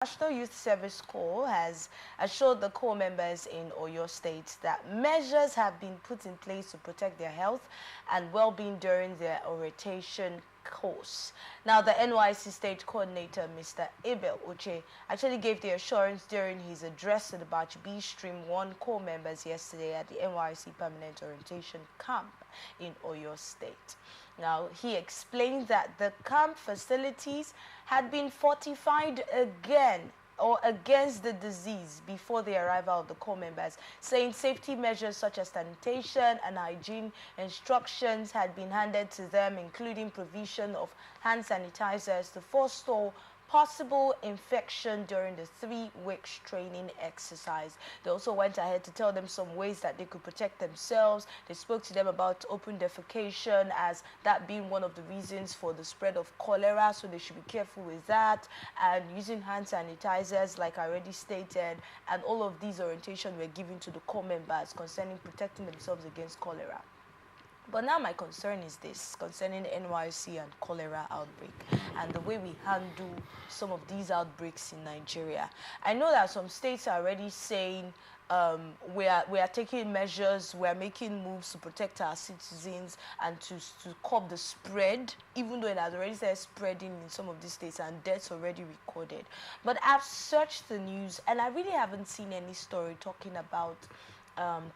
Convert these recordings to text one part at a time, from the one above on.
National Youth Service Corps has assured the Corps members in Oyo State that measures have been put in place to protect their health and well-being during their orientation course. Now, the NYSC State Coordinator, Mr. Abel Uche, actually gave the assurance during his address to the Batch B Stream 1 Corps members yesterday at the NYSC Permanent Orientation Camp in Oyo State. Now, he explained that the camp facilities had been fortified again or against the disease before the arrival of the Corps members, saying safety measures such as sanitation and hygiene instructions had been handed to them, including provision of hand sanitizers to forestall possible infection during the 3 weeks training exercise. They also went ahead to tell them some ways that they could protect themselves. They spoke to them about open defecation as that being one of the reasons for the spread of cholera, so they should be careful with that, and using hand sanitizers like I already stated, and all of these orientation were given to the Corps members concerning protecting themselves against cholera. But now my concern is this, concerning NYSC and cholera outbreak and the way we handle some of these outbreaks in Nigeria. I know that some states are already saying we are taking measures, we are making moves to protect our citizens and to curb the spread, even though it has already started spreading in some of these states and deaths already recorded. But I've searched the news and I really haven't seen any story talking about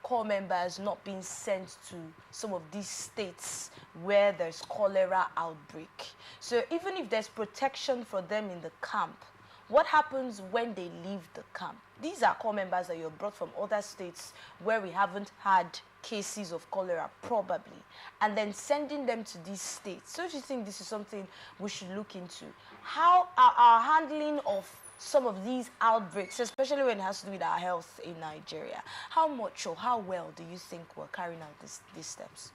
Corps members not being sent to some of these states where there's cholera outbreak. So even if there's protection for them in the camp, what happens when they leave the camp? These are Corps members that you're brought from other states where we haven't had cases of cholera, probably, and then sending them to these states. Don't you think this is something we should look into? How are our handling of some of these outbreaks, especially when it has to do with our health in Nigeria, how much or how well do you think we're carrying out these steps?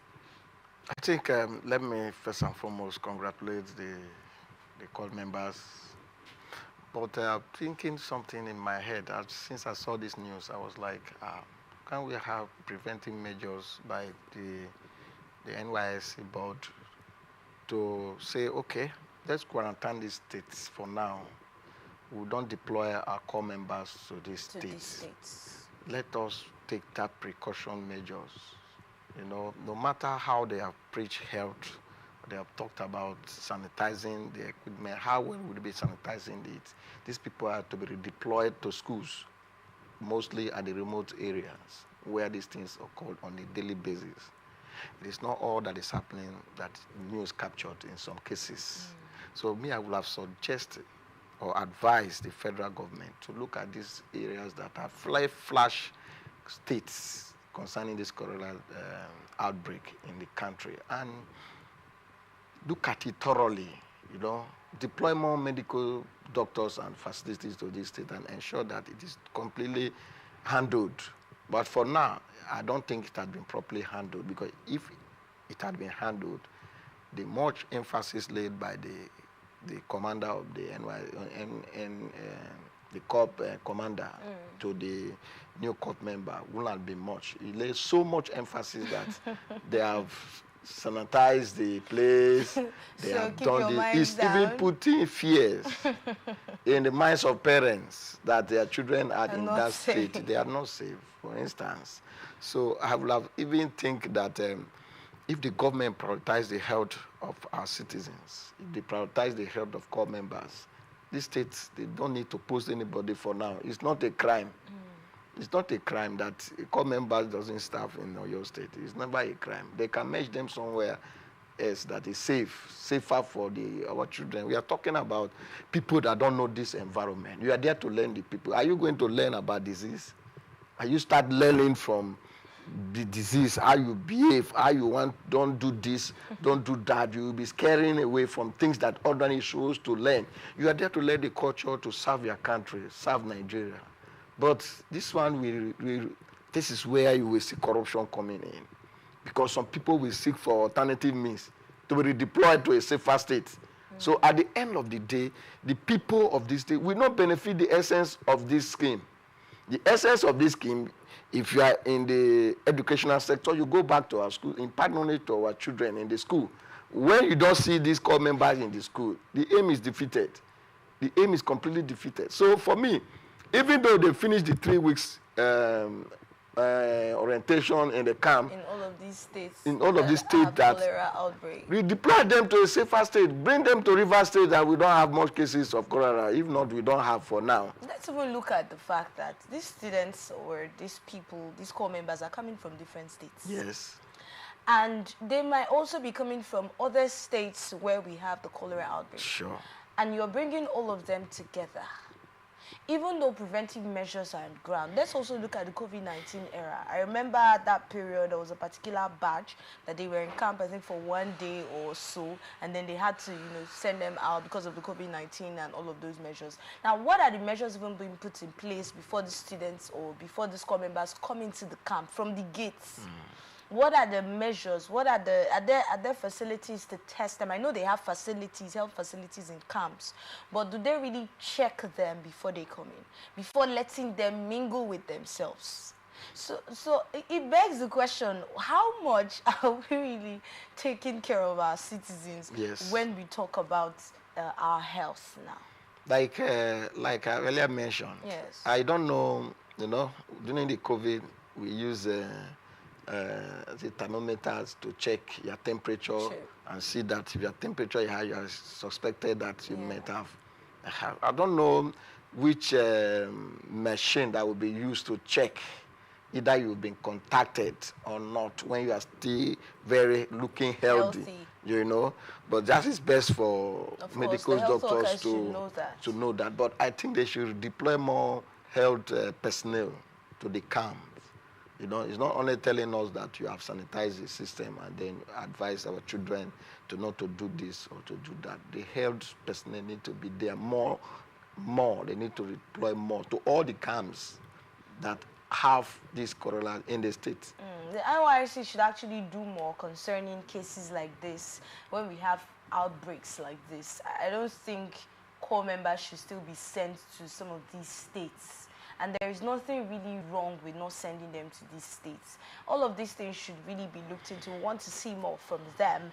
I think let me first and foremost congratulate the Corps members. But thinking something in my head, since I saw this news, I was like, can we have preventive measures by the NYSC board to say, okay, let's quarantine these states for now. We don't deploy our Corps members to these states. Let us take that precaution measures. You know, no matter how they have preached health, they have talked about sanitizing the equipment, how well would be sanitizing it. These people are to be redeployed to schools, mostly at the remote areas where these things occur on a daily basis. It is not all that is happening that news captured in some cases. So me, I would have suggested or advise the federal government to look at these areas that are flash states concerning this cholera outbreak in the country and look at it thoroughly, you know, deploy more medical doctors and facilities to this state and ensure that it is completely handled. But for now, I don't think it has been properly handled, because if it had been handled, the much emphasis laid by the commander of the the Corps commander to the new Corps member will not be much. He lays so much emphasis that they have sanitized the place, they have done this. It's even putting fears in the minds of parents that their children are in that state. They are not safe, for instance. So I would have even think that if the government prioritizes the health of our citizens, if they prioritize the health of Corps members, these states, they don't need to post anybody for now. It's not a crime. It's not a crime that a Corps member doesn't staff in Oyo State. It's never a crime. They can match them somewhere else that is safer for our children. We are talking about people that don't know this environment. You are there to learn the people. Are you going to learn about disease? Are you start learning from the disease, how you behave, how you want, don't do this, don't do that. You will be scaring away from things that ordinary shows to learn. You are there to learn the culture, to serve your country, serve Nigeria. But this one, this is where you will see corruption coming in. Because some people will seek for alternative means to be redeployed to a safer state. So at the end of the day, the people of this state will not benefit the essence of this scheme. The essence of this scheme, if you are in the educational sector, you go back to our school, impart knowledge to our children in the school. When you don't see these Corps members in the school, the aim is defeated. the aim is completely defeated. So for me, even though they finish the 3 weeks orientation in the camp, in all of these states, that cholera outbreak, we deploy them to a safer state, bring them to River State that we don't have much cases of cholera. If not, we don't have for now. Let's even look at the fact that these students or these people, these corps members are coming from different states. Yes. And they might also be coming from other states where we have the cholera outbreak. Sure. And you're bringing all of them together. Even though preventive measures are on ground, let's also look at the COVID-19 era. I remember at that period, there was a particular batch that they were in camp, I think, for 1 day or so, and then they had to, send them out because of the COVID-19 and all of those measures. Now, what are the measures even being put in place before the students or before the corps members come into the camp from the gates? What are the measures? What are there facilities to test them? I know they have facilities, health facilities in camps, but do they really check them before they come in, before letting them mingle with themselves? So it begs the question: how much are we really taking care of our citizens when we talk about our health now? Like I earlier mentioned. Yes. I don't know. During the COVID, we use. The thermometers to check your temperature and see that if your temperature is high, you are suspected that you might have. I don't know which machine that will be used to check either you've been contacted or not when you are still very looking healthy. But that is best for medical doctors to know that. But I think they should deploy more health personnel to the camp. It's not only telling us that you have sanitized the system and then advise our children to not to do this or to do that. The health personnel need to be there more. They need to deploy more to all the camps that have this cholera in the state. The NYSC should actually do more concerning cases like this when we have outbreaks like this. I don't think corps members should still be sent to some of these states. And there is nothing really wrong with not sending them to these states. All of these things should really be looked into. We want to see more from them.